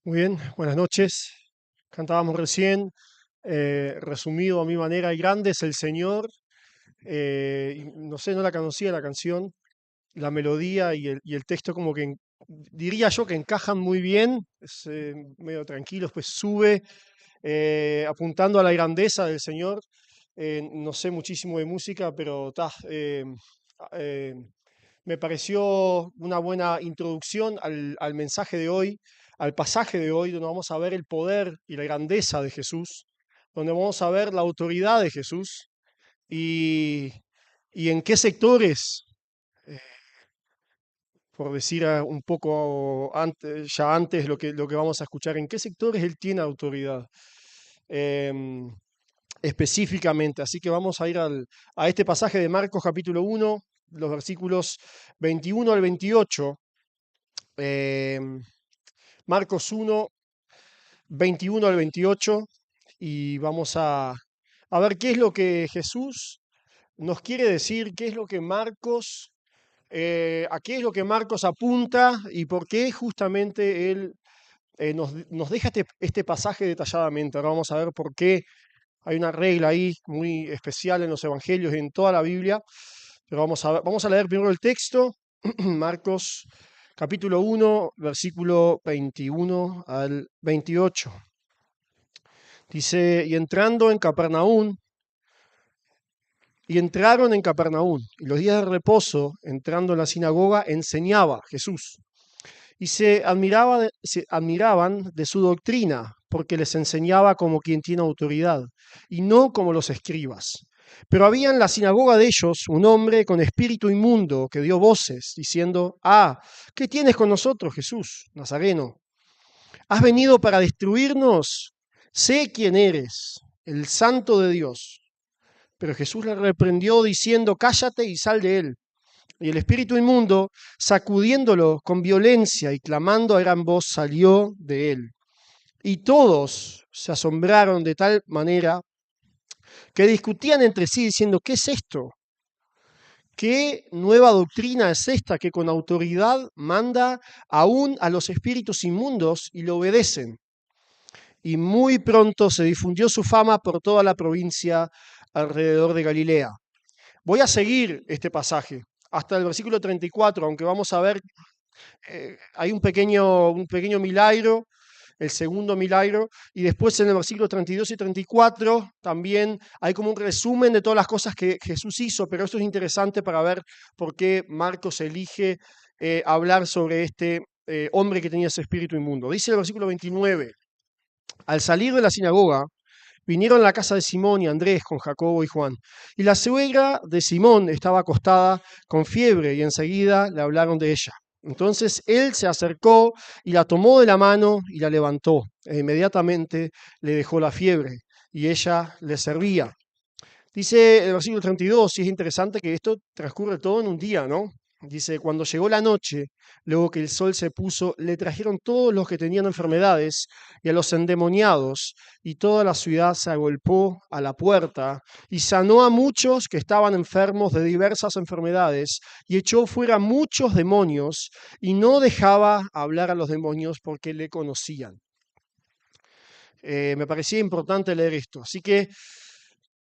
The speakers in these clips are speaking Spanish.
Muy bien, buenas noches. Cantábamos recién, resumido a mi manera, y grande es el Señor. Y no sé, no la conocía la canción, la melodía y el texto como que diría yo que encajan muy bien, es medio tranquilo, después sube apuntando a la grandeza del Señor. No sé muchísimo de música, pero eh, me pareció una buena introducción al mensaje de hoy, al pasaje de hoy, donde vamos a ver el poder y la grandeza de Jesús, donde vamos a ver la autoridad de Jesús y, y en qué sectores, eh, por decir un poco antes, ya antes lo que vamos a escuchar, en qué sectores Él tiene autoridad. em, Específicamente. Así que vamos a ir a este pasaje de Marcos capítulo 1, los versículos 21 al 28. eh, Marcos 1, 21 al 28, y vamos a ver qué es lo que Jesús nos quiere decir, qué es lo que Marcos, a qué es lo que Marcos apunta y por qué justamente él nos deja este pasaje detalladamente. Ahora vamos a ver por qué hay una regla ahí muy especial en los evangelios y en toda la Biblia. Pero vamos a leer primero el texto, Marcos capítulo 1, versículo 21 al 28. Dice, y entraron en Capernaum, y los días de reposo, entrando en la sinagoga, enseñaba Jesús. Y se admiraban de su doctrina, porque les enseñaba como quien tiene autoridad, y no como los escribas. Pero había en la sinagoga de ellos un hombre con espíritu inmundo que dio voces, diciendo, ¿qué tienes con nosotros, Jesús, Nazareno? ¿Has venido para destruirnos? Sé quién eres, el Santo de Dios. Pero Jesús le reprendió diciendo, cállate y sal de él. Y el espíritu inmundo, sacudiéndolo con violencia y clamando a gran voz, salió de él. Y todos se asombraron de tal manera que discutían entre sí diciendo, ¿qué es esto? ¿Qué nueva doctrina es esta que con autoridad manda aún a los espíritus inmundos y le obedecen? Y muy pronto se difundió su fama por toda la provincia alrededor de Galilea. Voy a seguir este pasaje hasta el versículo 34, aunque vamos a ver, hay un pequeño milagro, el segundo milagro, y después en el versículo 32 y 34 también hay como un resumen de todas las cosas que Jesús hizo, pero esto es interesante para ver por qué Marcos elige hablar sobre este hombre que tenía ese espíritu inmundo. Dice el versículo 29, al salir de la sinagoga, vinieron a la casa de Simón y Andrés con Jacobo y Juan. Y la suegra de Simón estaba acostada con fiebre y enseguida le hablaron de ella. Entonces él se acercó y la tomó de la mano y la levantó. E inmediatamente le dejó la fiebre y ella le servía. Dice el versículo 32, y es interesante que esto transcurre todo en un día, ¿no? Dice, cuando llegó la noche, luego que el sol se puso, le trajeron todos los que tenían enfermedades y a los endemoniados, y toda la ciudad se agolpó a la puerta, y sanó a muchos que estaban enfermos de diversas enfermedades, y echó fuera muchos demonios, y no dejaba hablar a los demonios porque le conocían. Me parecía importante leer esto. Así que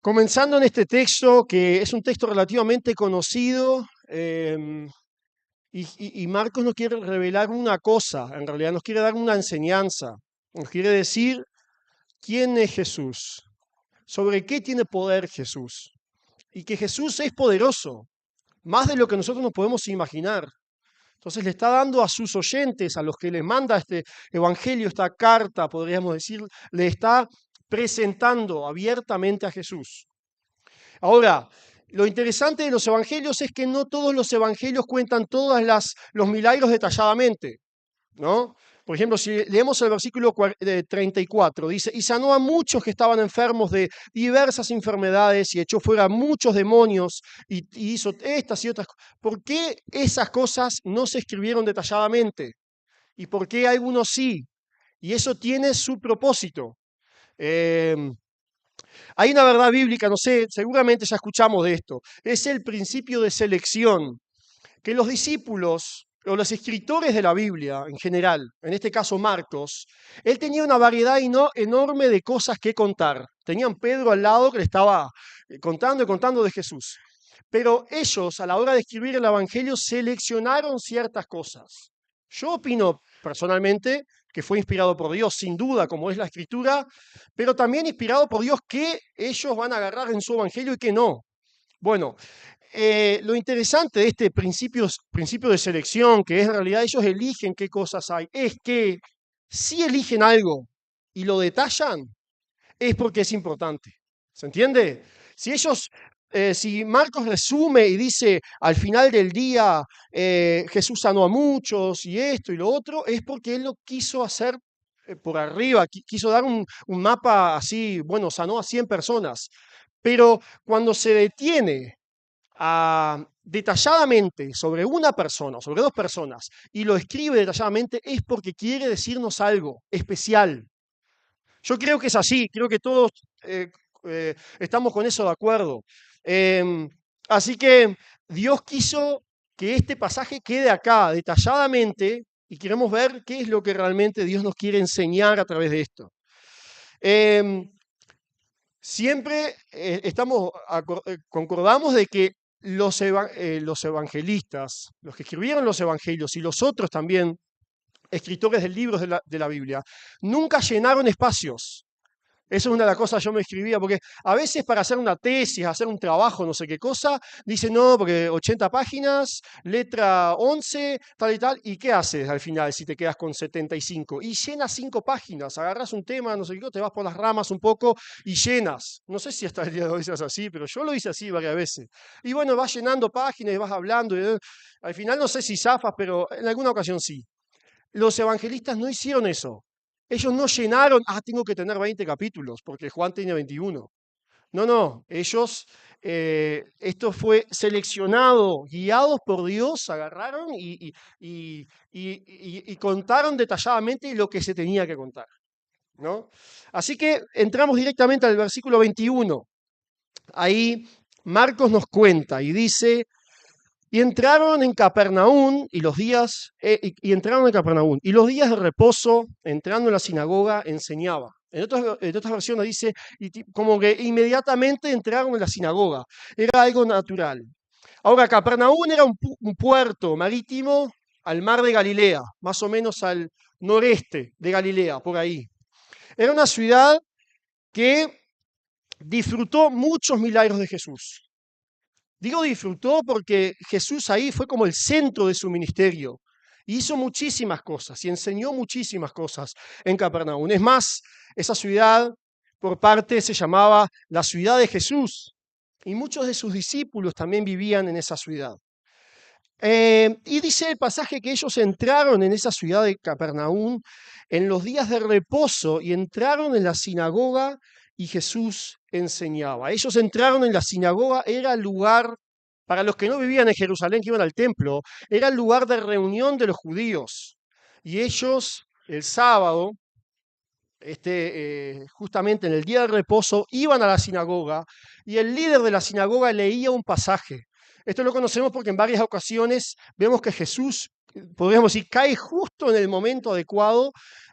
comenzando en este texto, que es un texto relativamente conocido, y Marcos nos quiere revelar una cosa, en realidad nos quiere dar una enseñanza, nos quiere decir quién es Jesús, sobre qué tiene poder Jesús, y que Jesús es poderoso, más de lo que nosotros nos podemos imaginar. Entonces le está dando a sus oyentes, a los que les manda este evangelio, esta carta, podríamos decir, le está presentando abiertamente a Jesús. Ahora, lo interesante de los evangelios es que no todos los evangelios cuentan todos los milagros detalladamente, ¿no? Por ejemplo, si leemos el versículo 34, dice, y sanó a muchos que estaban enfermos de diversas enfermedades y echó fuera muchos demonios y hizo estas y otras cosas. ¿Por qué esas cosas no se escribieron detalladamente? ¿Y por qué algunos sí? Y eso tiene su propósito. Eh, Hay una verdad bíblica, no sé, seguramente ya escuchamos de esto. Es el principio de selección, que los discípulos o los escritores de la Biblia en general, en este caso Marcos, él tenía una variedad enorme de cosas que contar. Tenían Pedro al lado que le estaba contando y contando de Jesús. Pero ellos, a la hora de escribir el Evangelio, seleccionaron ciertas cosas. Yo opino personalmente que fue inspirado por Dios, sin duda, como es la Escritura, pero también inspirado por Dios que ellos van a agarrar en su Evangelio y que no. Bueno, lo interesante de este principio de selección, que es en realidad ellos eligen qué cosas hay, es que si eligen algo y lo detallan, es porque es importante. ¿Se entiende? Si ellos, si Marcos resume y dice al final del día Jesús sanó a muchos y esto y lo otro, es porque él lo quiso hacer por arriba, quiso dar un mapa así, bueno, sanó a 100 personas. Pero cuando se detiene detalladamente sobre una persona, sobre dos personas, y lo escribe detalladamente, es porque quiere decirnos algo especial. Yo creo que es así, creo que todos estamos con eso de acuerdo. Así que Dios quiso que este pasaje quede acá detalladamente y queremos ver qué es lo que realmente Dios nos quiere enseñar a través de esto. Siempre concordamos de que los evangelistas, los que escribieron los evangelios y los otros también escritores de libros de la Biblia, nunca llenaron espacios. Eso es una de las cosas que yo me escribía, porque a veces para hacer una tesis, hacer un trabajo, no sé qué cosa, dice no, porque 80 páginas, letra 11, tal y tal, ¿y qué haces al final si te quedas con 75? Y llenas 5 páginas, agarras un tema, no sé qué, te vas por las ramas un poco y llenas. No sé si hasta el día de hoy es así, pero yo lo hice así varias veces. Y bueno, vas llenando páginas y vas hablando, y al final no sé si zafas, pero en alguna ocasión sí. Los evangelistas no hicieron eso. Ellos no llenaron, tengo que tener 20 capítulos, porque Juan tiene 21. No, ellos, esto fue seleccionado, guiados por Dios, agarraron y contaron detalladamente lo que se tenía que contar, ¿no? Así que entramos directamente al versículo 21. Ahí Marcos nos cuenta y dice, y entraron en Capernaum y los días de reposo, entrando en la sinagoga, enseñaba. En otras versiones dice, como que inmediatamente entraron en la sinagoga. Era algo natural. Ahora, Capernaum era un puerto marítimo al mar de Galilea, más o menos al noreste de Galilea, por ahí. Era una ciudad que disfrutó muchos milagros de Jesús. Digo disfrutó porque Jesús ahí fue como el centro de su ministerio. Hizo muchísimas cosas y enseñó muchísimas cosas en Capernaum. Es más, esa ciudad por parte se llamaba la ciudad de Jesús y muchos de sus discípulos también vivían en esa ciudad. Y dice el pasaje que ellos entraron en esa ciudad de Capernaum en los días de reposo y entraron en la sinagoga y Jesús enseñaba. Ellos entraron en la sinagoga, era el lugar, para los que no vivían en Jerusalén, que iban al templo, era el lugar de reunión de los judíos. Y ellos, el sábado, justamente en el día de reposo, iban a la sinagoga y el líder de la sinagoga leía un pasaje. Esto lo conocemos porque en varias ocasiones vemos que Jesús, podríamos decir, cae justo en el momento adecuado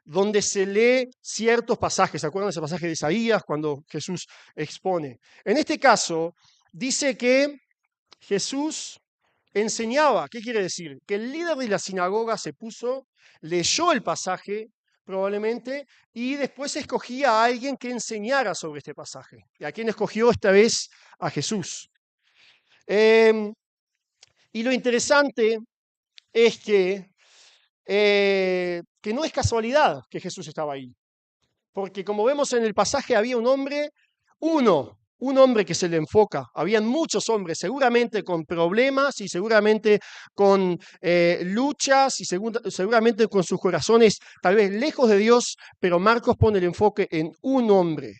donde se lee ciertos pasajes. ¿Se acuerdan de ese pasaje de Isaías cuando Jesús expone? En este caso, dice que Jesús enseñaba. ¿Qué quiere decir? Que el líder de la sinagoga se puso, leyó el pasaje probablemente, y después escogía a alguien que enseñara sobre este pasaje. ¿Y a quién escogió esta vez? A Jesús. Y lo interesante es que no es casualidad que Jesús estaba ahí. Porque como vemos en el pasaje había un hombre que se le enfoca. Habían muchos hombres, seguramente con problemas y seguramente con luchas y seguramente con sus corazones tal vez lejos de Dios, pero Marcos pone el enfoque en un hombre.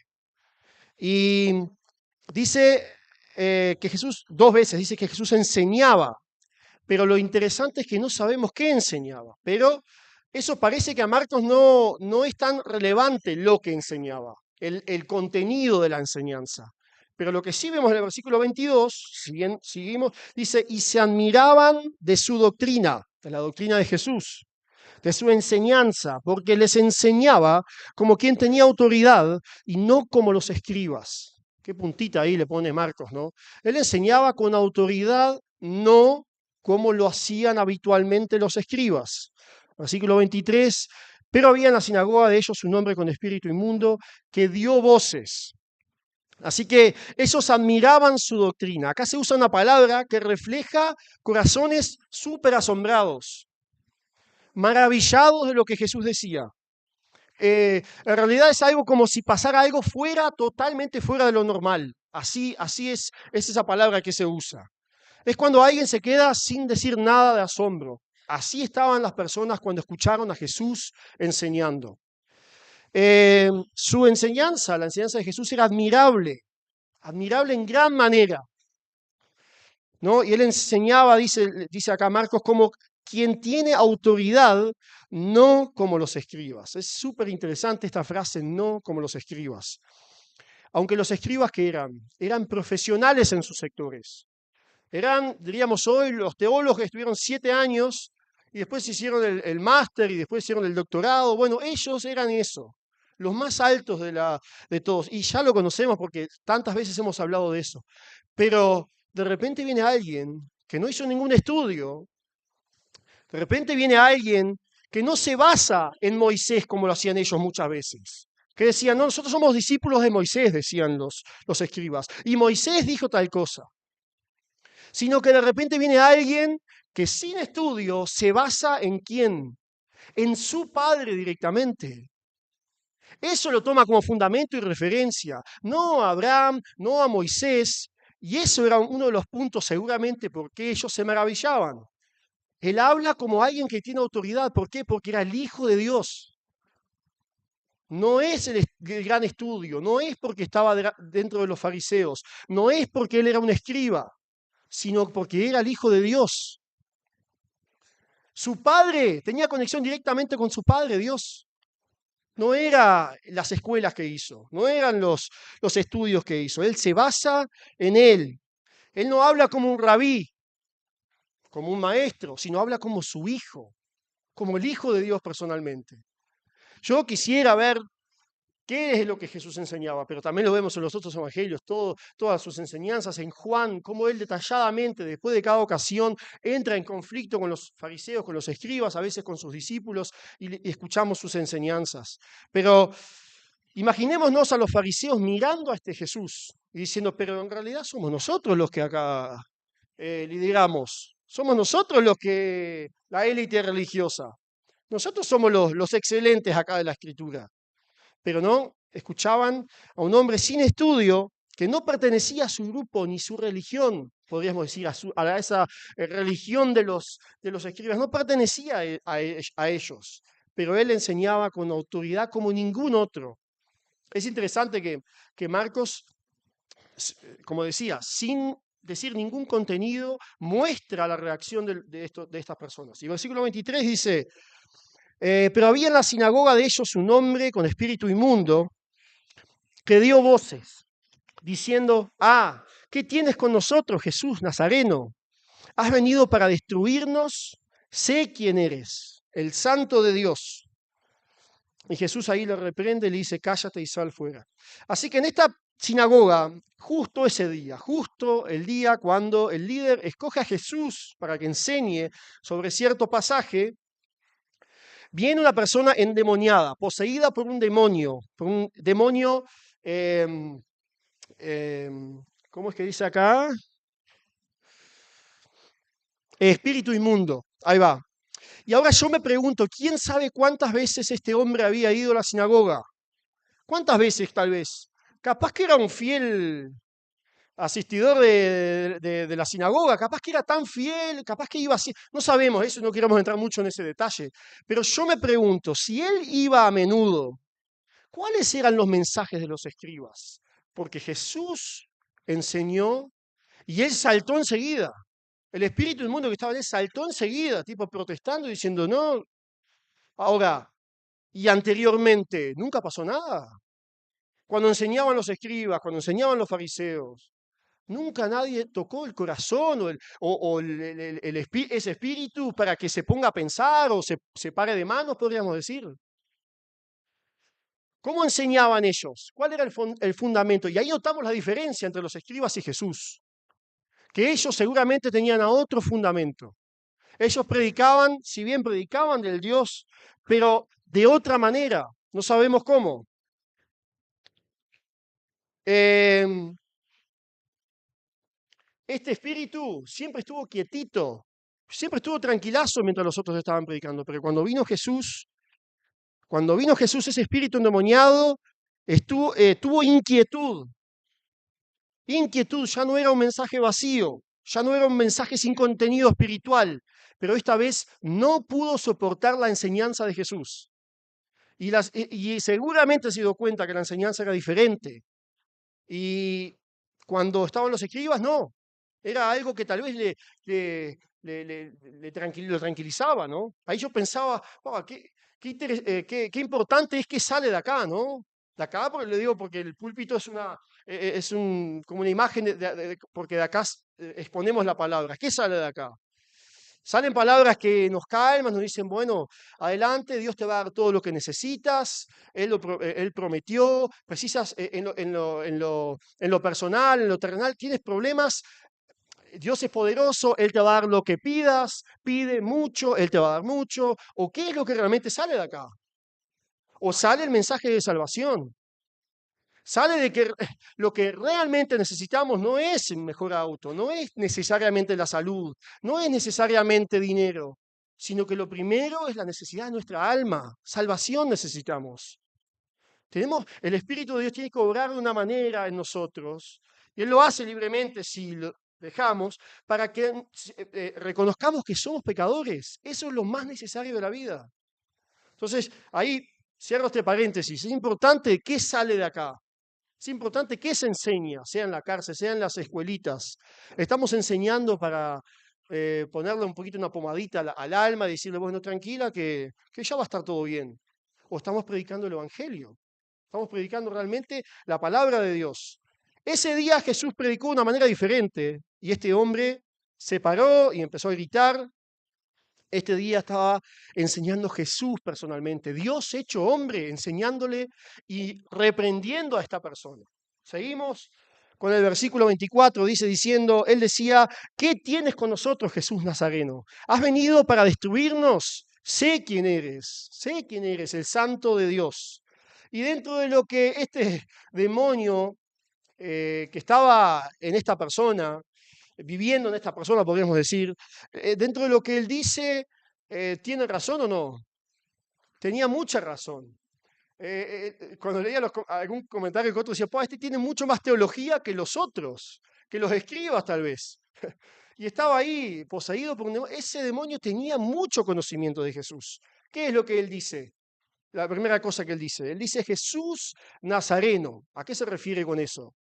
Y dice que Jesús, 2 veces, dice que Jesús enseñaba, pero lo interesante es que no sabemos qué enseñaba. Pero eso parece que a Marcos no es tan relevante lo que enseñaba, el contenido de la enseñanza. Pero lo que sí vemos en el versículo 22, si bien seguimos, dice, y se admiraban de su doctrina. de la doctrina de Jesús, de su enseñanza, porque les enseñaba como quien tenía autoridad y no como los escribas. Qué puntita ahí le pone Marcos, ¿no? Él enseñaba con autoridad, no como lo hacían habitualmente los escribas. Versículo 23, pero había en la sinagoga de ellos un hombre con espíritu inmundo que dio voces. Así que ellos admiraban su doctrina. Acá se usa una palabra que refleja corazones súper asombrados, maravillados de lo que Jesús decía. En realidad es algo como si pasara algo fuera, totalmente fuera de lo normal. Así es esa palabra que se usa. Es cuando alguien se queda sin decir nada de asombro. Así estaban las personas cuando escucharon a Jesús enseñando. Su enseñanza, la enseñanza de Jesús era admirable, admirable en gran manera, ¿no? Y él enseñaba, dice acá Marcos, como quien tiene autoridad, no como los escribas. Es súper interesante esta frase, no como los escribas. Aunque los escribas que eran profesionales en sus sectores. Eran, diríamos hoy, los teólogos que estuvieron 7 años y después hicieron el máster y después hicieron el doctorado. Bueno, ellos eran eso, los más altos de todos. Y ya lo conocemos porque tantas veces hemos hablado de eso. Pero de repente viene alguien que no hizo ningún estudio. De repente viene alguien que no se basa en Moisés como lo hacían ellos muchas veces. Que decían, no, nosotros somos discípulos de Moisés, decían los escribas. Y Moisés dijo tal cosa. Sino que de repente viene alguien que sin estudio se basa en quién, en su padre directamente. Eso lo toma como fundamento y referencia, no a Abraham, no a Moisés, y eso era uno de los puntos seguramente por qué ellos se maravillaban. Él habla como alguien que tiene autoridad, ¿por qué? Porque era el Hijo de Dios. No es el gran estudio, no es porque estaba dentro de los fariseos, no es porque él era un escriba, sino porque era el Hijo de Dios. Su padre tenía conexión directamente con su padre, Dios. No eran las escuelas que hizo, no eran los estudios que hizo. Él se basa en él. Él no habla como un rabí, como un maestro, sino habla como su hijo, como el Hijo de Dios personalmente. Yo quisiera ver qué es lo que Jesús enseñaba, pero también lo vemos en los otros evangelios, todas sus enseñanzas en Juan, cómo él detalladamente, después de cada ocasión, entra en conflicto con los fariseos, con los escribas, a veces con sus discípulos, y escuchamos sus enseñanzas. Pero imaginémonos a los fariseos mirando a este Jesús y diciendo, pero en realidad somos nosotros los que acá lideramos, somos nosotros los que, la élite religiosa, nosotros somos los excelentes acá de la Escritura. Pero no, escuchaban a un hombre sin estudio que no pertenecía a su grupo ni su religión, podríamos decir, a esa religión de los escribas, no pertenecía a ellos, pero él enseñaba con autoridad como ningún otro. Es interesante que Marcos, como decía, sin decir ningún contenido, muestra la reacción de estas personas. Y versículo 23 dice, pero había en la sinagoga de ellos un hombre con espíritu inmundo que dio voces, diciendo, ¿qué tienes con nosotros, Jesús Nazareno? ¿Has venido para destruirnos? Sé quién eres, el Santo de Dios. Y Jesús ahí le reprende y le dice, cállate y sal fuera. Así que en esta sinagoga, justo ese día, justo el día cuando el líder escoge a Jesús para que enseñe sobre cierto pasaje, viene una persona endemoniada, poseída por un demonio, em, ¿cómo es que dice acá? Espíritu inmundo, ahí va. Y ahora yo me pregunto, ¿quién sabe cuántas veces este hombre había ido a la sinagoga? ¿Cuántas veces tal vez? Capaz que era un fiel asistidor de la sinagoga, capaz que era tan fiel, capaz que iba así, no sabemos eso, no queremos entrar mucho en ese detalle, pero yo me pregunto, si él iba a menudo, ¿cuáles eran los mensajes de los escribas? Porque Jesús enseñó y él saltó enseguida. El espíritu inmundo que estaba en él saltó enseguida, tipo protestando, diciendo, no, ahora, y anteriormente, nunca pasó nada. Cuando enseñaban los escribas, cuando enseñaban los fariseos, Nunca nadie tocó el corazón o ese espíritu para que se ponga a pensar o se pare de manos, podríamos decir. ¿Cómo enseñaban ellos? ¿Cuál era el fundamento? Y ahí notamos la diferencia entre los escribas y Jesús, que ellos seguramente tenían a otro fundamento. Ellos predicaban, si bien predicaban del Dios, pero de otra manera, no sabemos cómo. Este espíritu siempre estuvo quietito, siempre estuvo tranquilazo mientras los otros estaban predicando, pero cuando vino Jesús, ese espíritu endemoniado tuvo inquietud. Inquietud, ya no era un mensaje vacío, ya no era un mensaje sin contenido espiritual, pero esta vez no pudo soportar la enseñanza de Jesús. Y seguramente se dio cuenta que la enseñanza era diferente. Y cuando estaban los escribas, no. Era algo que tal vez lo tranquilizaba, ¿no? Ahí yo pensaba, "Oh, qué importante es que sale de acá, ¿no? De acá, porque le digo, porque el púlpito como una imagen, porque de acá exponemos la palabra. ¿Qué sale de acá? Salen palabras que nos calman, nos dicen, bueno, adelante, Dios te va a dar todo lo que necesitas, Él prometió, precisas en lo personal, en lo terrenal, tienes problemas, Dios es poderoso, Él te va a dar lo que pidas, pide mucho, Él te va a dar mucho, o qué es lo que realmente sale de acá, o sale el mensaje de salvación. Sale de que lo que realmente necesitamos no es un mejor auto, no es necesariamente la salud, no es necesariamente dinero, sino que lo primero es la necesidad de nuestra alma. Salvación necesitamos. El Espíritu de Dios tiene que obrar de una manera en nosotros, y Él lo hace libremente si lo dejamos, para que reconozcamos que somos pecadores. Eso es lo más necesario de la vida. Entonces, ahí cierro este paréntesis. Es importante qué sale de acá. Es importante qué se enseña, sea en la cárcel, sea en las escuelitas. Estamos enseñando para ponerle un poquito una pomadita al alma y decirle, bueno, tranquila, que ya va a estar todo bien. O estamos predicando el Evangelio. Estamos predicando realmente la palabra de Dios. Ese día Jesús predicó de una manera diferente y este hombre se paró y empezó a gritar. Este día estaba enseñando Jesús personalmente, Dios hecho hombre, enseñándole y reprendiendo a esta persona. Seguimos con el versículo 24, él decía, ¿qué tienes con nosotros, Jesús Nazareno? ¿Has venido para destruirnos? Sé quién eres, el santo de Dios. Y dentro de lo que este demonio que estaba en esta persona, viviendo en esta persona, podríamos decir, dentro de lo que él dice, ¿tiene razón o no? Tenía mucha razón. Cuando leía algún comentario que otro decía, pues este tiene mucho más teología que los otros, que los escribas tal vez. Y estaba ahí poseído por un demonio. Ese demonio tenía mucho conocimiento de Jesús. ¿Qué es lo que él dice? La primera cosa que él dice Jesús Nazareno. ¿A qué se refiere con eso?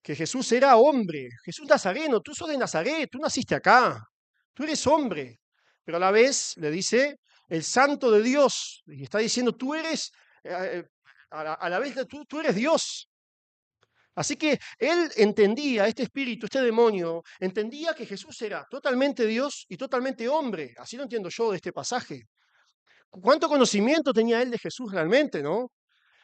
Que Jesús era hombre, Jesús Nazareno, tú sos de Nazaret, tú naciste acá, tú eres hombre, pero a la vez le dice el santo de Dios, y está diciendo tú eres, a la vez tú eres Dios. Así que él entendía, este espíritu, este demonio, entendía que Jesús era totalmente Dios y totalmente hombre, así lo entiendo yo de este pasaje. ¿Cuánto conocimiento tenía él de Jesús realmente, no?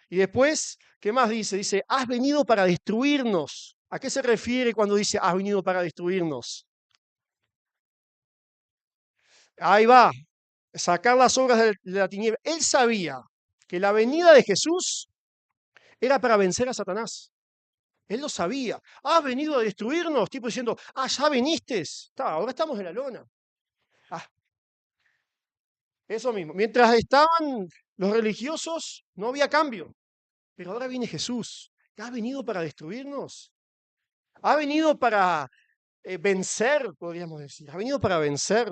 Y después, ¿qué más dice? Dice, has venido para destruirnos. ¿A qué se refiere cuando dice, has venido para destruirnos? Ahí va, sacar las obras de la tiniebla. Él sabía que la venida de Jesús era para vencer a Satanás. Él lo sabía. Has venido a destruirnos, tipo diciendo, ya viniste. Ahora estamos en la lona. Ah, eso mismo. Mientras estaban los religiosos, no había cambio. Pero ahora viene Jesús. Ha venido para destruirnos. Ha venido para vencer, podríamos decir. Ha venido para vencer.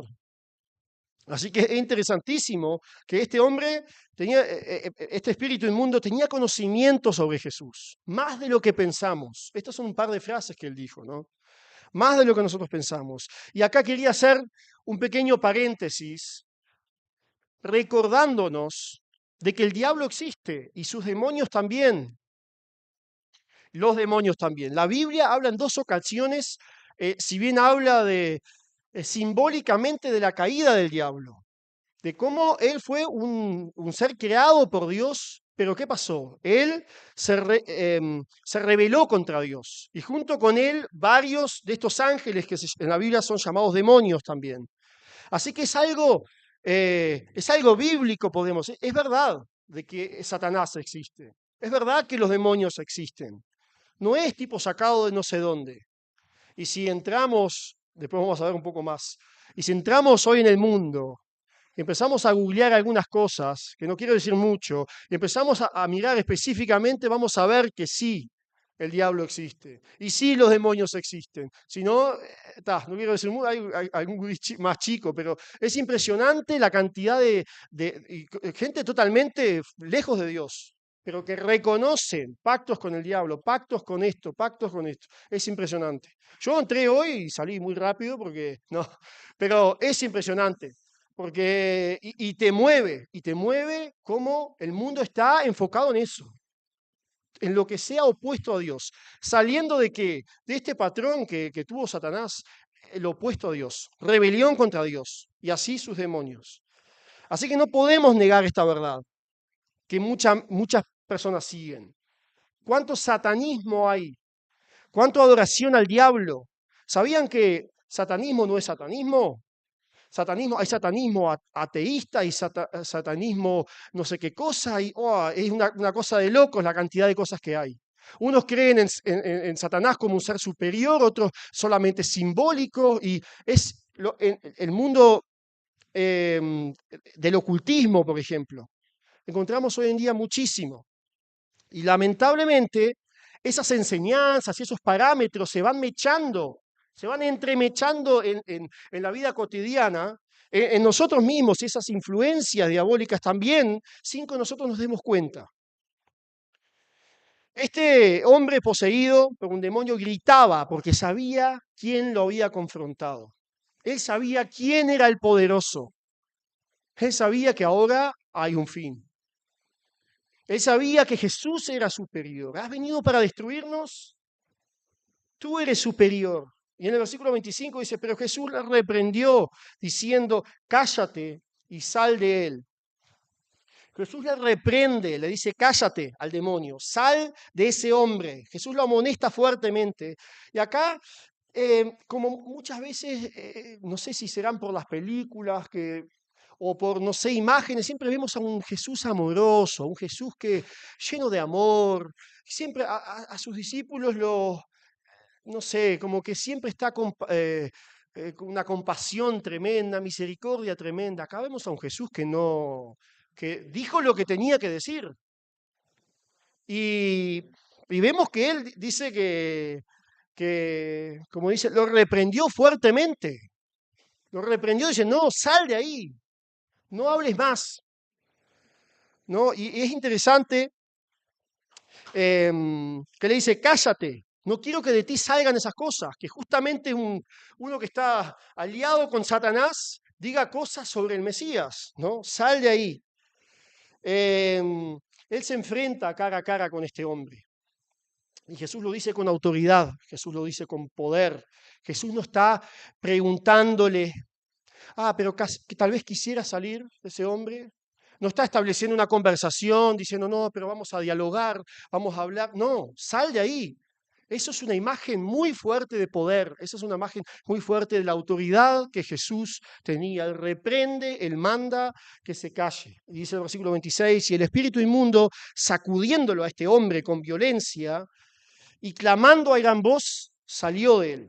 Así que es interesantísimo que este hombre tenía, este espíritu inmundo tenía conocimiento sobre Jesús, más de lo que pensamos. Estas son un par de frases que él dijo, ¿no? Más de lo que nosotros pensamos. Y acá quería hacer un pequeño paréntesis, recordándonos de que el diablo existe y sus demonios también. los demonios también. La Biblia habla en dos ocasiones, si bien habla simbólicamente de la caída del diablo, de cómo él fue un ser creado por Dios, pero ¿qué pasó? Él se rebeló contra Dios y junto con él varios de estos ángeles que en la Biblia son llamados demonios también. Así que es algo bíblico, podemos decir. Es verdad de que Satanás existe. Es verdad que los demonios existen. No es tipo sacado de no sé dónde. Y si entramos, después vamos a ver un poco más, y si entramos hoy en el mundo y empezamos a googlear algunas cosas, que no quiero decir mucho, y empezamos a mirar específicamente, vamos a ver que sí, el diablo existe. Y sí, los demonios existen. Si no, no quiero decir hay algún más chico, pero es impresionante la cantidad de gente totalmente lejos de Dios, pero que reconocen pactos con el diablo, pactos con esto, pactos con esto. Es impresionante. Yo entré hoy y salí muy rápido porque no, pero es impresionante. Porque, y te mueve cómo el mundo está enfocado en eso, en lo que sea opuesto a Dios, saliendo de qué, de este patrón que tuvo Satanás, el opuesto a Dios, rebelión contra Dios, y así sus demonios. Así que no podemos negar esta verdad que muchas personas siguen. ¿Cuánto satanismo hay? ¿Cuánto adoración al diablo? ¿Sabían que satanismo no es satanismo? Hay satanismo ateísta y satanismo no sé qué cosa, y es una cosa de locos la cantidad de cosas que hay. Unos creen en Satanás como un ser superior, otros solamente simbólico, y es el mundo del ocultismo, por ejemplo. Encontramos hoy en día muchísimo. Y lamentablemente esas enseñanzas y esos parámetros se van mechando, se van entremechando en la vida cotidiana, en nosotros mismos, y esas influencias diabólicas también, sin que nosotros nos demos cuenta. Este hombre poseído por un demonio gritaba porque sabía quién lo había confrontado. Él sabía quién era el poderoso. Él sabía que ahora hay un fin. Él sabía que Jesús era superior. ¿Has venido para destruirnos? Tú eres superior. Y en el versículo 25 dice, pero Jesús le reprendió diciendo, cállate y sal de él. Jesús le reprende, le dice, cállate al demonio, sal de ese hombre. Jesús lo amonesta fuertemente. Y acá, como muchas veces, no sé si serán por las películas o por, no sé, imágenes, siempre vemos a un Jesús amoroso, un Jesús que lleno de amor, siempre a sus discípulos no sé, como que siempre está con una compasión tremenda, misericordia tremenda. Acá vemos a un Jesús que dijo lo que tenía que decir. Y vemos que él dice como dice, lo reprendió fuertemente. Lo reprendió, dice, no, sal de ahí, no hables más. ¿No? Y es interesante que le dice, cállate, no quiero que de ti salgan esas cosas, que justamente uno que está aliado con Satanás diga cosas sobre el Mesías, ¿no? Sal de ahí. Él se enfrenta cara a cara con este hombre. Y Jesús lo dice con autoridad, Jesús lo dice con poder. Jesús no está preguntándole, pero que tal vez quisiera salir de ese hombre. No está estableciendo una conversación, diciendo, no, pero vamos a dialogar, vamos a hablar. No, sal de ahí. Eso es una imagen muy fuerte de poder, esa es una imagen muy fuerte de la autoridad que Jesús tenía. Él reprende, él manda que se calle. Y dice el versículo 26, y el espíritu inmundo, sacudiéndolo a este hombre con violencia y clamando a gran voz, salió de él.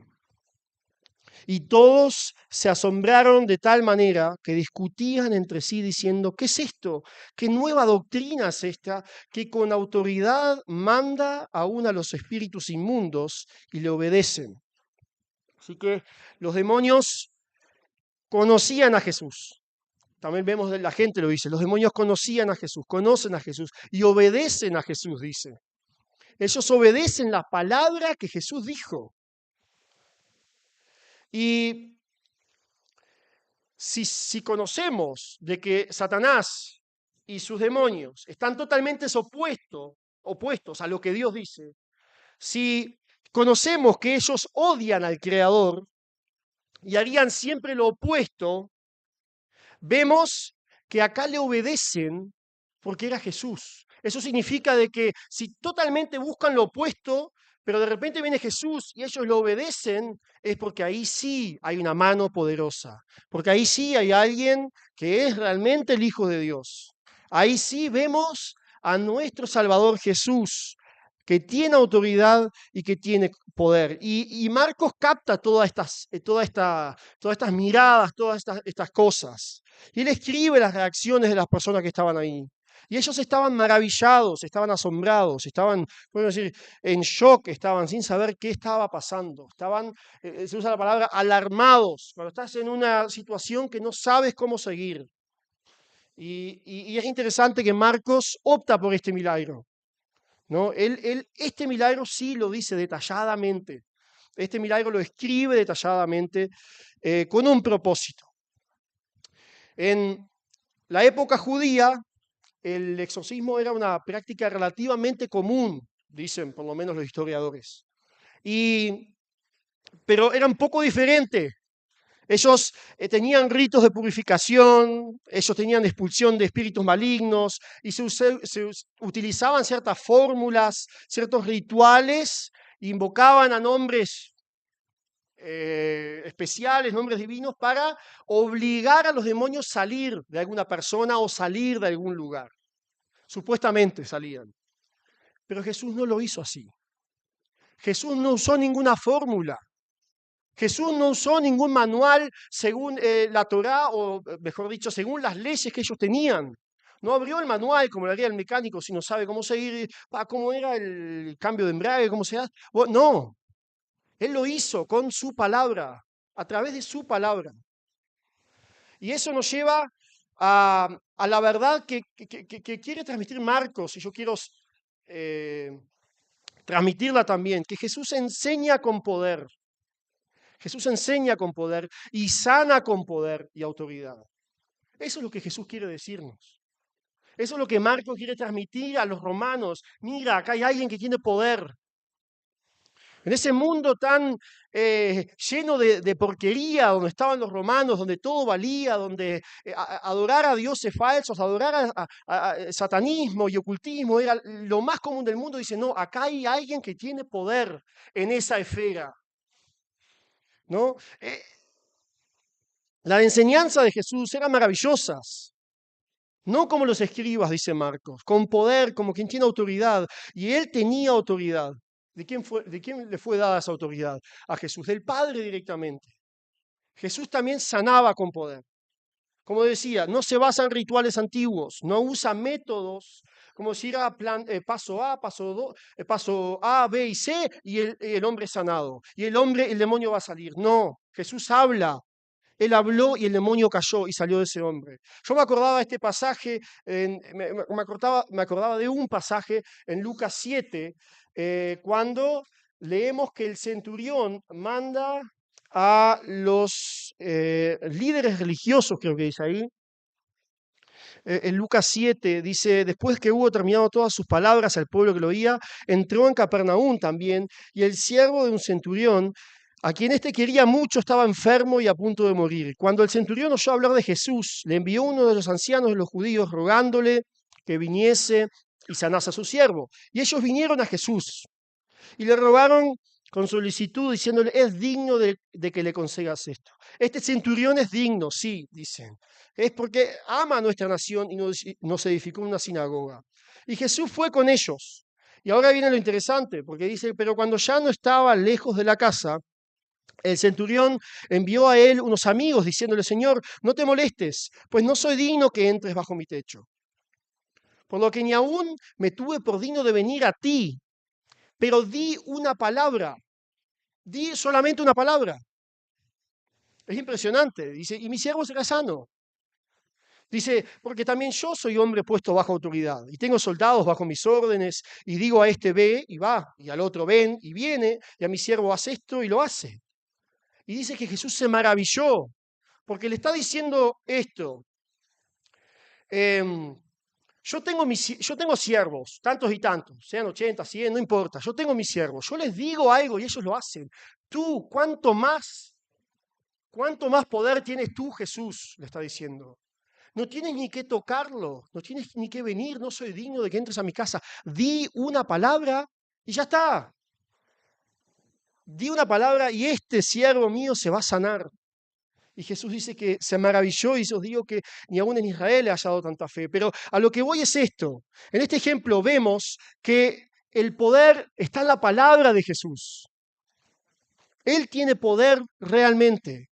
Y todos se asombraron de tal manera que discutían entre sí diciendo, ¿qué es esto? ¿Qué nueva doctrina es esta que con autoridad manda aún a los espíritus inmundos y le obedecen? Así que los demonios conocían a Jesús. También vemos la gente lo dice, los demonios conocían a Jesús, conocen a Jesús y obedecen a Jesús, dice. Ellos obedecen la palabra que Jesús dijo. Y si conocemos de que Satanás y sus demonios están totalmente opuestos a lo que Dios dice, Si conocemos que ellos odian al Creador y harían siempre lo opuesto, vemos que acá le obedecen porque era Jesús. Eso significa de que si totalmente buscan lo opuesto, pero de repente viene Jesús y ellos lo obedecen, es porque ahí sí hay una mano poderosa, porque ahí sí hay alguien que es realmente el Hijo de Dios. Ahí sí vemos a nuestro Salvador Jesús, que tiene autoridad y que tiene poder. Y Marcos capta todas estas miradas, estas cosas. Y él escribe las reacciones de las personas que estaban ahí. Y ellos estaban maravillados, estaban asombrados, estaban, podemos decir, en shock, estaban sin saber qué estaba pasando. Estaban, se usa la palabra alarmados, cuando estás en una situación que no sabes cómo seguir. Y es interesante que Marcos opta por este milagro, ¿no? Este milagro sí lo dice detalladamente. Este milagro lo escribe detalladamente con un propósito. En la época judía, el exorcismo era una práctica relativamente común, dicen por lo menos los historiadores. Pero era un poco diferente. Ellos tenían ritos de purificación, ellos tenían expulsión de espíritus malignos y utilizaban ciertas fórmulas, ciertos rituales, invocaban a nombres especiales, nombres divinos, para obligar a los demonios a salir de alguna persona o salir de algún lugar. Supuestamente salían. Pero Jesús no lo hizo así. Jesús no usó ninguna fórmula. Jesús no usó ningún manual según la Torá, o mejor dicho, según las leyes que ellos tenían. No abrió el manual como lo haría el mecánico si no sabe cómo seguir, cómo era el cambio de embrague, cómo se hace. No, Él lo hizo con su palabra, a través de su palabra. Y eso nos lleva a la verdad que quiere transmitir Marcos, y yo quiero transmitirla también, que Jesús enseña con poder. Jesús enseña con poder y sana con poder y autoridad. Eso es lo que Jesús quiere decirnos. Eso es lo que Marcos quiere transmitir a los romanos. Mira, acá hay alguien que tiene poder. En ese mundo tan lleno de porquería, donde estaban los romanos, donde todo valía, donde adorar a dioses falsos, adorar a satanismo y ocultismo era lo más común del mundo, dice, no, acá hay alguien que tiene poder en esa esfera, ¿no? Las enseñanzas de Jesús eran maravillosas, no como los escribas, dice Marcos, con poder, como quien tiene autoridad. Y él tenía autoridad. ¿De quién le fue dada esa autoridad? A Jesús, del Padre directamente. Jesús también sanaba con poder. Como decía, no se basa en rituales antiguos, no usa métodos como si era paso A, paso A, B y C, y el hombre es sanado. Y el demonio va a salir. No, Jesús habla. Él habló y el demonio cayó y salió de ese hombre. Yo me acordaba de este pasaje, me acordaba de un pasaje en Lucas 7, cuando leemos que el centurión manda a los líderes religiosos, creo que dice ahí, en Lucas 7, dice, después que hubo terminado todas sus palabras al pueblo que lo oía, entró en Capernaum también, y el siervo de un centurión, a quien éste quería mucho, estaba enfermo y a punto de morir. Cuando el centurión oyó hablar de Jesús, le envió uno de los ancianos de los judíos rogándole que viniese y sanase a su siervo. Y ellos vinieron a Jesús y le rogaron con solicitud, diciéndole, es digno de que le concedas esto. Este centurión es digno, sí, dicen. Es porque ama a nuestra nación y nos edificó una sinagoga. Y Jesús fue con ellos. Y ahora viene lo interesante, porque dice, pero cuando ya no estaba lejos de la casa, el centurión envió a él unos amigos diciéndole, Señor, no te molestes, pues no soy digno que entres bajo mi techo. Por lo que ni aún me tuve por digno de venir a ti, pero di una palabra, di solamente una palabra. Es impresionante. Dice, y mi siervo será sano. Dice, porque también yo soy hombre puesto bajo autoridad y tengo soldados bajo mis órdenes y digo a este ve y va, y al otro ven y viene, y a mi siervo hace esto y lo hace. Y dice que Jesús se maravilló porque le está diciendo esto. yo tengo siervos, tantos y tantos, sean 80, 100, no importa. Yo tengo mis siervos. Yo les digo algo y ellos lo hacen. Tú, cuánto más poder tienes tú, Jesús, le está diciendo. No tienes ni que tocarlo, no tienes ni que venir, no soy digno de que entres a mi casa. Di una palabra y ya está. Di una palabra y este siervo mío se va a sanar. Y Jesús dice que se maravilló y os digo que ni aún en Israel le haya dado tanta fe. Pero a lo que voy es esto. En este ejemplo vemos que el poder está en la palabra de Jesús. Él tiene poder realmente.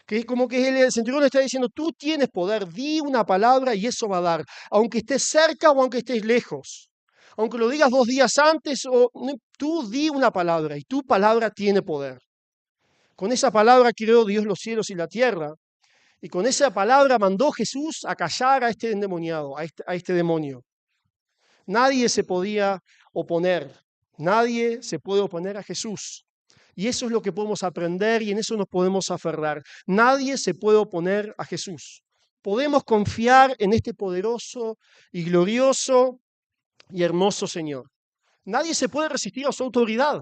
Que es como que el centurión le está diciendo, tú tienes poder, di una palabra y eso va a dar. Aunque estés cerca o aunque estés lejos. Aunque lo digas 2 días antes, tú di una palabra y tu palabra tiene poder. Con esa palabra creó Dios los cielos y la tierra. Y con esa palabra mandó Jesús a callar a este endemoniado, a este demonio. Nadie se podía oponer, nadie se puede oponer a Jesús. Y eso es lo que podemos aprender y en eso nos podemos aferrar. Nadie se puede oponer a Jesús. Podemos confiar en este poderoso y glorioso y hermoso Señor. Nadie se puede resistir a su autoridad.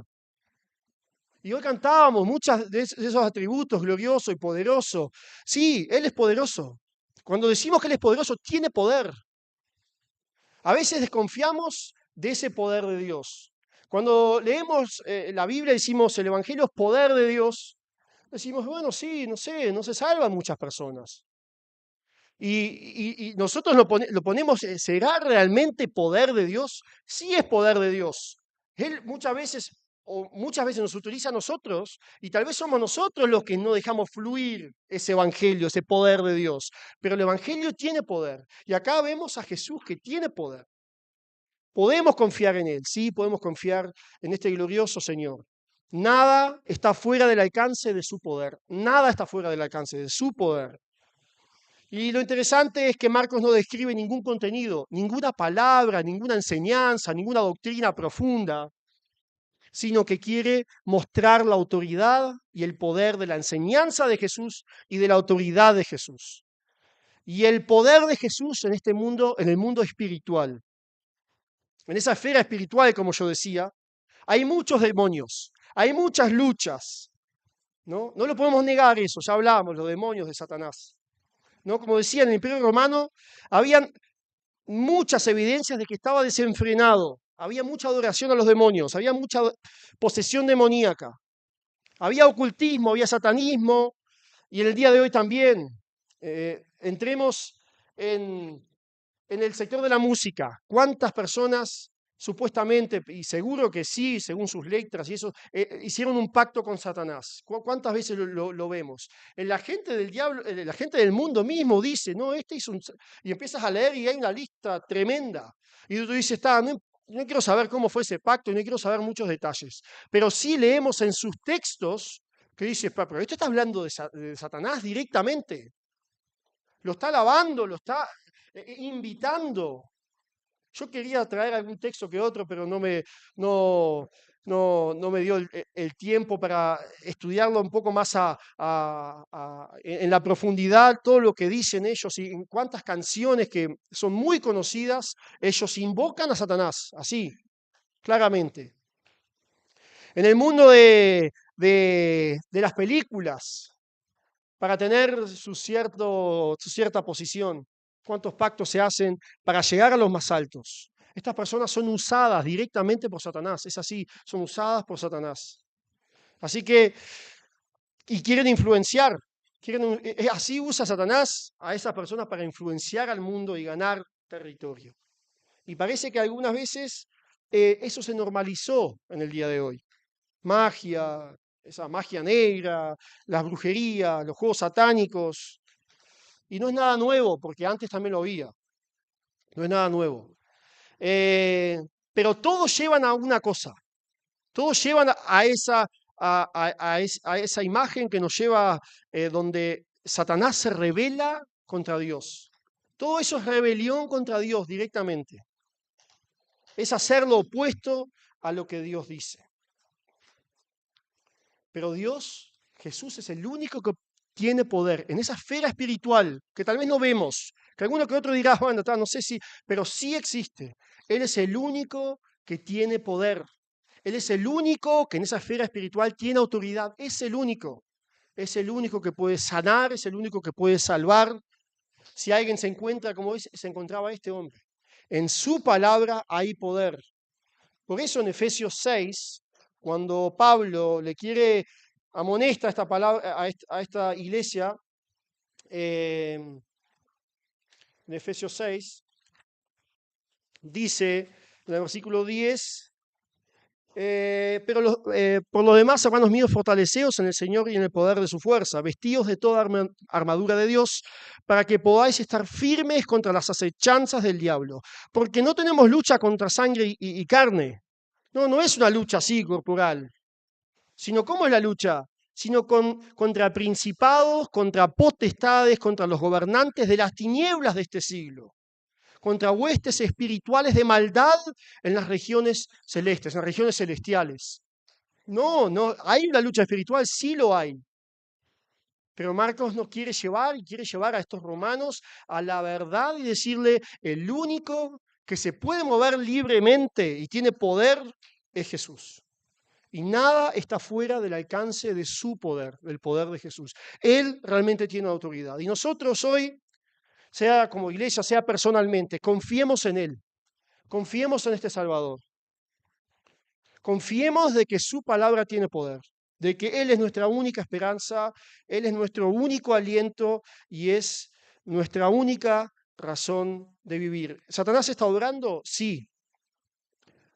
Y hoy cantábamos muchos de esos atributos, glorioso y poderoso. Sí, Él es poderoso. Cuando decimos que Él es poderoso, tiene poder. A veces desconfiamos de ese poder de Dios. Cuando leemos la Biblia y decimos el Evangelio es poder de Dios, decimos, bueno, sí, no sé, no se salvan muchas personas. Y nosotros lo ponemos, ¿será realmente poder de Dios? Sí es poder de Dios. Él muchas veces nos utiliza a nosotros y tal vez somos nosotros los que no dejamos fluir ese evangelio, ese poder de Dios. Pero el evangelio tiene poder. Y acá vemos a Jesús que tiene poder. Podemos confiar en Él, sí, podemos confiar en este glorioso Señor. Nada está fuera del alcance de su poder. Nada está fuera del alcance de su poder. Y lo interesante es que Marcos no describe ningún contenido, ninguna palabra, ninguna enseñanza, ninguna doctrina profunda, sino que quiere mostrar la autoridad y el poder de la enseñanza de Jesús y de la autoridad de Jesús. Y el poder de Jesús en este mundo, en el mundo espiritual. En esa esfera espiritual, como yo decía, hay muchos demonios, hay muchas luchas, ¿no? No lo podemos negar eso, ya hablamos, los demonios de Satanás. ¿No? Como decía, en el Imperio Romano habían muchas evidencias de que estaba desenfrenado, había mucha adoración a los demonios, había mucha posesión demoníaca, había ocultismo, había satanismo, y en el día de hoy también. Entremos en el sector de la música. ¿Cuántas personas supuestamente, y seguro que sí, según sus letras y eso, hicieron un pacto con Satanás? ¿Cuántas veces lo vemos? La gente del diablo, la gente del mundo mismo dice, no, este hizo un... Y empiezas a leer y hay una lista tremenda. Y tú dices, no quiero saber cómo fue ese pacto y no quiero saber muchos detalles. Pero sí leemos en sus textos que dice, pero esto está hablando de Satanás directamente. Lo está alabando, lo está invitando. Yo quería traer algún texto que otro, pero no me dio el tiempo para estudiarlo un poco más en la profundidad, todo lo que dicen ellos y en cuántas canciones que son muy conocidas, ellos invocan a Satanás, así, claramente. En el mundo de las películas, para tener su cierta posición. ¿Cuántos pactos se hacen para llegar a los más altos? Estas personas son usadas directamente por Satanás, es así, son usadas por Satanás. Así que, y quieren influenciar, así usa Satanás a esas personas para influenciar al mundo y ganar territorio. Y parece que algunas veces eso se normalizó en el día de hoy. Magia, esa magia negra, las brujerías, los juegos satánicos. Y no es nada nuevo, porque antes también lo había. No es nada nuevo. Pero todos llevan a una cosa. Todos llevan a esa imagen que nos lleva donde Satanás se rebela contra Dios. Todo eso es rebelión contra Dios directamente. Es hacer lo opuesto a lo que Dios dice. Pero Dios, Jesús es el único que tiene poder en esa esfera espiritual que tal vez no vemos, que alguno que otro dirá, bueno, no sé si, pero sí existe. Él es el único que tiene poder. Él es el único que en esa esfera espiritual tiene autoridad. Es el único. Es el único que puede sanar, es el único que puede salvar. Si alguien se encuentra como se encontraba este hombre, en su palabra hay poder. Por eso en Efesios 6, cuando Pablo le quiere amonesta esta palabra a esta iglesia, en Efesios 6, dice en el versículo 10, por lo demás, hermanos míos, fortaleceos en el Señor y en el poder de su fuerza, vestidos de toda armadura de Dios, para que podáis estar firmes contra las acechanzas del diablo. Porque no tenemos lucha contra sangre y carne. No, no es una lucha así corporal, sino ¿cómo es la lucha? Sino contra principados, contra potestades, contra los gobernantes de las tinieblas de este siglo, contra huestes espirituales de maldad en las regiones celestes, en las regiones celestiales. No, no, hay una lucha espiritual, sí lo hay. Pero Marcos nos quiere llevar a estos romanos a la verdad y decirle, el único que se puede mover libremente y tiene poder es Jesús. Y nada está fuera del alcance de su poder, del poder de Jesús. Él realmente tiene autoridad. Y nosotros hoy, sea como iglesia, sea personalmente, confiemos en Él. Confiemos en este Salvador. Confiemos de que su palabra tiene poder, de que Él es nuestra única esperanza, Él es nuestro único aliento y es nuestra única razón de vivir. ¿Satanás está obrando? Sí.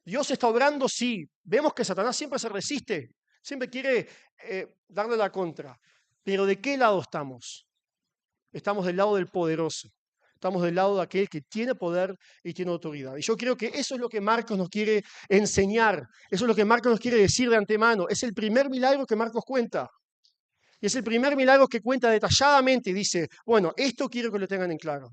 ¿Dios está obrando? Sí. Vemos que Satanás siempre se resiste, siempre quiere darle la contra. Pero ¿de qué lado estamos? Estamos del lado del poderoso. Estamos del lado de aquel que tiene poder y tiene autoridad. Y yo creo que eso es lo que Marcos nos quiere enseñar. Eso es lo que Marcos nos quiere decir de antemano. Es el primer milagro que Marcos cuenta. Y es el primer milagro que cuenta detalladamente y dice, bueno, esto quiero que lo tengan en claro.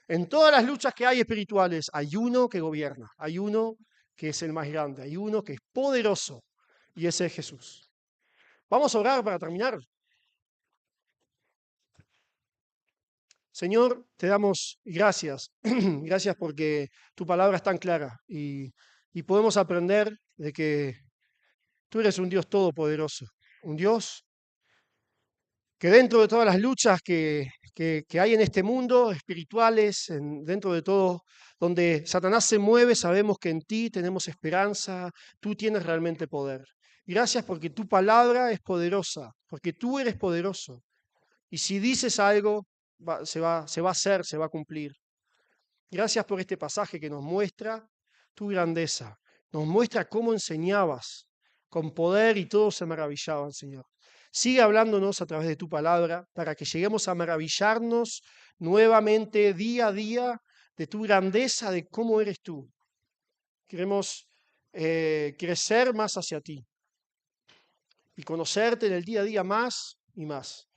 En todas las luchas que hay espirituales, hay uno que gobierna, hay uno que es el más grande, hay uno que es poderoso, y ese es Jesús. Vamos a orar para terminar. Señor, te damos gracias. Gracias porque tu palabra es tan clara y podemos aprender de que tú eres un Dios todopoderoso, un Dios que dentro de todas las luchas que hay en este mundo, espirituales, dentro de todo donde Satanás se mueve, sabemos que en ti tenemos esperanza, tú tienes realmente poder. Gracias porque tu palabra es poderosa, porque tú eres poderoso. Y si dices algo, se va a hacer, se va a cumplir. Gracias por este pasaje que nos muestra tu grandeza, nos muestra cómo enseñabas con poder y todos se maravillaban, Señor. Sigue hablándonos a través de tu palabra para que lleguemos a maravillarnos nuevamente día a día de tu grandeza, de cómo eres tú. Queremos crecer más hacia ti y conocerte en el día a día más y más.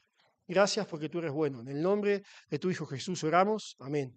Gracias porque tú eres bueno. En el nombre de tu Hijo Jesús oramos. Amén.